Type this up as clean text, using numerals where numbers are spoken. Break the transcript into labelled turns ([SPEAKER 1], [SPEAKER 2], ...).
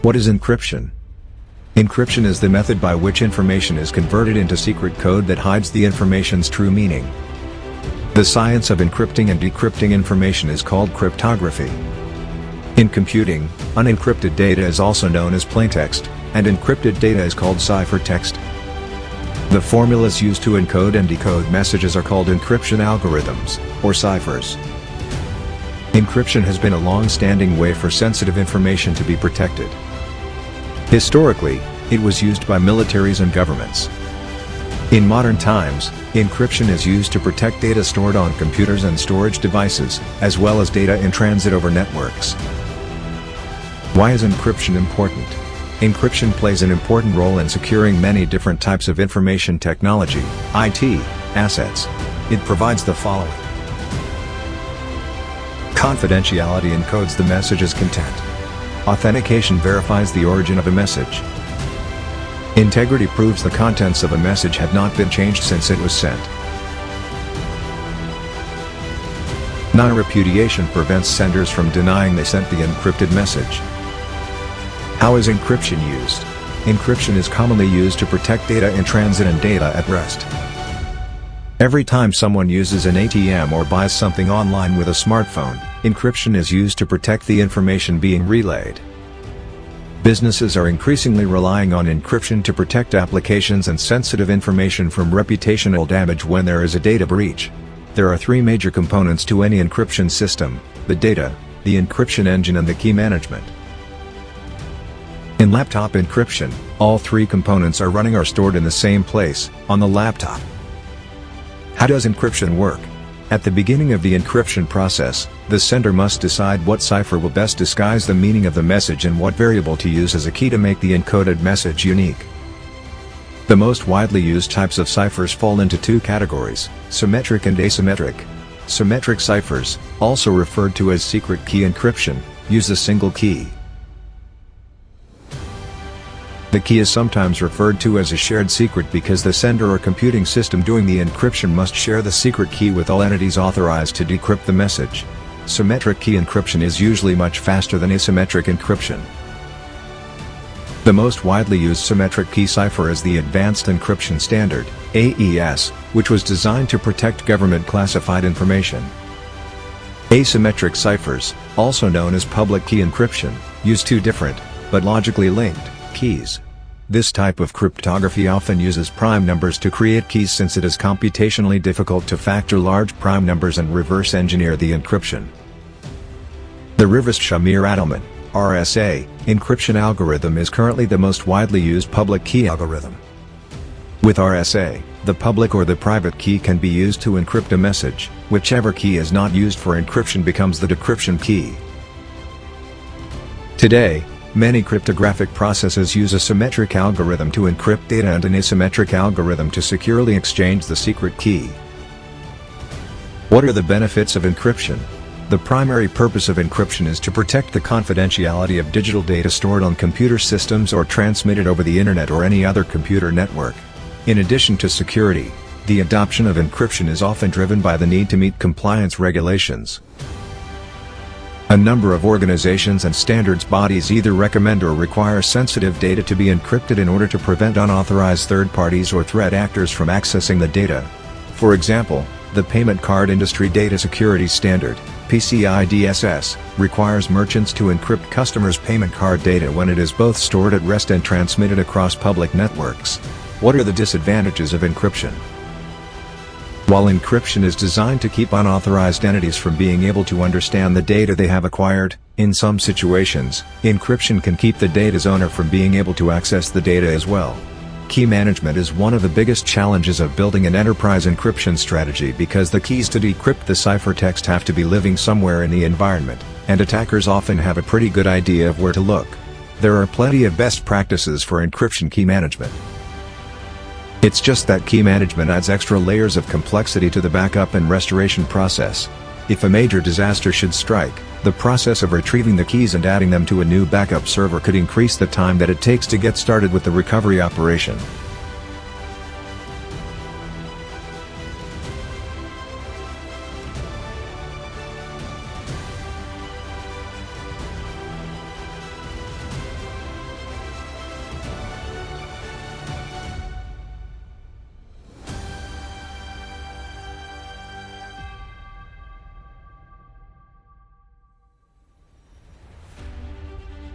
[SPEAKER 1] What is encryption? Encryption is the method by which information is converted into secret code that hides the information's true meaning. The science of encrypting and decrypting information is called cryptography. In computing, unencrypted data is also known as plaintext, and encrypted data is called ciphertext. The formulas used to encode and decode messages are called encryption algorithms, or ciphers. Encryption has been a long-standing way for sensitive information to be protected. Historically, it was used by militaries and governments. In modern times, encryption is used to protect data stored on computers and storage devices, as well as data in transit over networks. Why is encryption important? Encryption plays an important role in securing many different types of information technology, IT, assets. It provides the following. Confidentiality encodes the message's content. Authentication verifies the origin of a message. Integrity proves the contents of a message have not been changed since it was sent. Non-repudiation prevents senders from denying they sent the encrypted message. How is encryption used? Encryption is commonly used to protect data in transit and data at rest. Every time someone uses an ATM or buys something online with a smartphone, encryption is used to protect the information being relayed. Businesses are increasingly relying on encryption to protect applications and sensitive information from reputational damage when there is a data breach. There are three major components to any encryption system: the data, the encryption engine, and the key management. In laptop encryption, all three components are running or stored in the same place, on the laptop. How does encryption work? At the beginning of the encryption process, the sender must decide what cipher will best disguise the meaning of the message and what variable to use as a key to make the encoded message unique. The most widely used types of ciphers fall into two categories: symmetric and asymmetric. Symmetric ciphers, also referred to as secret key encryption, use a single key. The key is sometimes referred to as a shared secret because the sender or computing system doing the encryption must share the secret key with all entities authorized to decrypt the message. Symmetric key encryption is usually much faster than asymmetric encryption. The most widely used symmetric key cipher is the Advanced Encryption Standard, AES, which was designed to protect government classified information. Asymmetric ciphers, also known as public key encryption, use two different, but logically linked, keys. This type of cryptography often uses prime numbers to create keys since it is computationally difficult to factor large prime numbers and reverse engineer the encryption. The Rivest-Shamir-Adleman (RSA) encryption algorithm is currently the most widely used public key algorithm. With RSA, the public or the private key can be used to encrypt a message. Whichever key is not used for encryption becomes the decryption key. Today, many cryptographic processes use a symmetric algorithm to encrypt data and an asymmetric algorithm to securely exchange the secret key. What are the benefits of encryption? The primary purpose of encryption is to protect the confidentiality of digital data stored on computer systems or transmitted over the internet or any other computer network. In addition to security, the adoption of encryption is often driven by the need to meet compliance regulations. A number of organizations and standards bodies either recommend or require sensitive data to be encrypted in order to prevent unauthorized third parties or threat actors from accessing the data. For example, the Payment Card Industry Data Security Standard, PCI DSS, requires merchants to encrypt customers' payment card data when it is both stored at rest and transmitted across public networks. What are the disadvantages of encryption? While encryption is designed to keep unauthorized entities from being able to understand the data they have acquired, in some situations, encryption can keep the data's owner from being able to access the data as well. Key management is one of the biggest challenges of building an enterprise encryption strategy because the keys to decrypt the ciphertext have to be living somewhere in the environment, and attackers often have a pretty good idea of where to look. There are plenty of best practices for encryption key management. It's just that key management adds extra layers of complexity to the backup and restoration process. If a major disaster should strike, the process of retrieving the keys and adding them to a new backup server could increase the time that it takes to get started with the recovery operation.